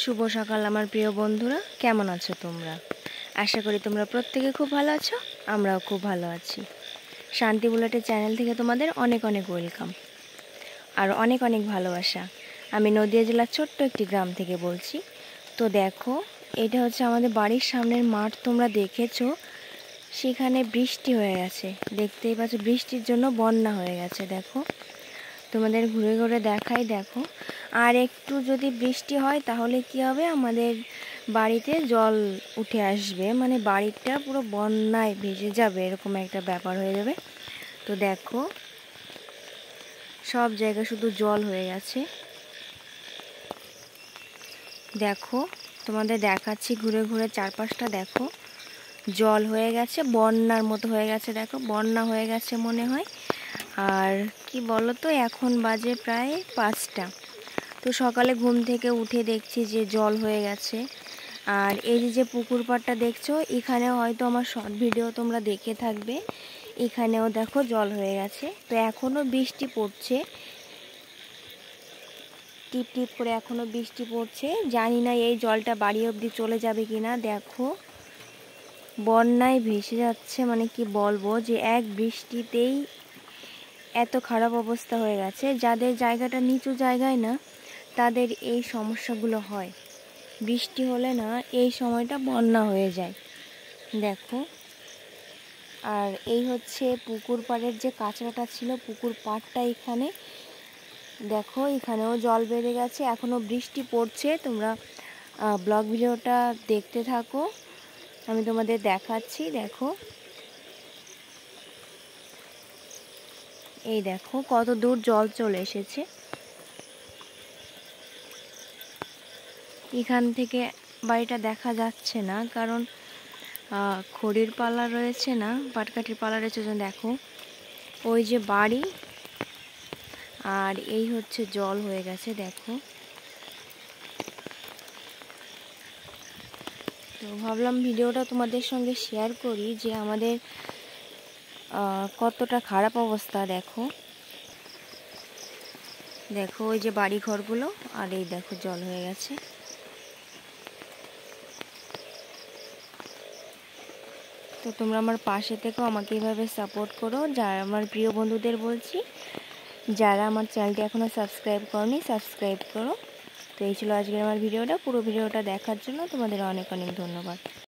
শুভ সকাল আমার প্রিয় বন্ধুরা, কেমন আছো তোমরা? আশা করি তোমরা প্রত্যেকে খুব ভালো আছো। আমরাও খুব ভালো আছি। শান্তি বুলেটের চ্যানেল থেকে তোমাদের অনেক অনেক ওয়েলকাম আর অনেক অনেক ভালোবাসা। আমি নদিয়া জেলার ছোট্ট একটি গ্রাম থেকে বলছি। তো দেখো, এটা হচ্ছে আমাদের বাড়ির সামনের মাঠ। তোমরা দেখেছো সেখানে বৃষ্টি হয়ে গেছে, দেখতেই পাচ্ছ। বৃষ্টির জন্য বন্যা হয়ে গেছে। দেখো, তোমাদের ঘুরে ঘুরে দেখাই। দেখো, আর একটু যদি বৃষ্টি হয় তাহলে কি হবে, আমাদের বাড়িতে জল উঠে আসবে, মানে বাড়িটা পুরো বন্যায় ভেসে যাবে, এরকম একটা ব্যাপার হয়ে যাবে। তো দেখো, সব জায়গা শুধু জল হয়ে গেছে। দেখো, তোমাদের দেখাচ্ছি ঘুরে ঘুরে চারপাশটা। দেখো, জল হয়ে গেছে, বন্যার মতো হয়ে গেছে। দেখো, বন্যা হয়ে গেছে মনে হয়। আর কি বলো তো, এখন বাজে প্রায় 5টা। তো সকালে ঘুম থেকে উঠে দেখছি যে জল হয়ে গেছে। আর এই যে পুকুর পাড়টা দেখছো, এখানেও হয়তো আমার শর্ট ভিডিও তোমরা দেখে থাকবে। এখানেও দেখো জল হয়ে গেছে। তো এখনও বৃষ্টি পড়ছে, টিপ টিপ করে এখনও বৃষ্টি পড়ছে। জানি না এই জলটা বাড়ি অবধি চলে যাবে কিনা। দেখো, বন্যায় ভেসে যাচ্ছে, মানে কি বলবো, যে এক বৃষ্টিতেই এত খারাপ অবস্থা হয়ে গেছে। যাদের জায়গাটা নিচু জায়গায় না, তাদের এই সমস্যাগুলো হয়। বৃষ্টি হলে না এই সময়টা বন্যা হয়ে যায়। দেখো, আর এই হচ্ছে পুকুর পাড়ের যে কাঁচরাটা ছিল, পুকুর পাড়টা এখানে। দেখো, এখানেও জল বেড়ে গেছে, এখনও বৃষ্টি পড়ছে। তোমরা ব্লগ ভিডিওটা দেখতে থাকো, আমি তোমাদের দেখাচ্ছি। দেখো, এই দেখো কত দূর জল চলে এসেছে। এখান থেকে বাড়িটা দেখা যাচ্ছে না, কারণ খড়ির পালা রয়েছে না, পাটকাঠির পালা রয়েছে। দেখো, ওই যে বাড়ি, আর এই হচ্ছে জল হয়ে গেছে। দেখো, তো ভাবলাম ভিডিওটা তোমাদের সঙ্গে শেয়ার করি যে আমাদের কতটা খারাপ অবস্থা। দেখো, দেখো ওই যে বাড়ি ঘরগুলো, আর এই দেখো জল হয়ে গেছে। তো তোমরা আমার পাশে থেকেও আমাকে এইভাবে সাপোর্ট করো। যারা আমার প্রিয় বন্ধুদের বলছি, যারা আমার চ্যানেলটি এখনও সাবস্ক্রাইব করনি, সাবস্ক্রাইব করো। তো এই ছিল আজকের আমার ভিডিওটা। পুরো ভিডিওটা দেখার জন্য তোমাদের অনেক অনেক ধন্যবাদ।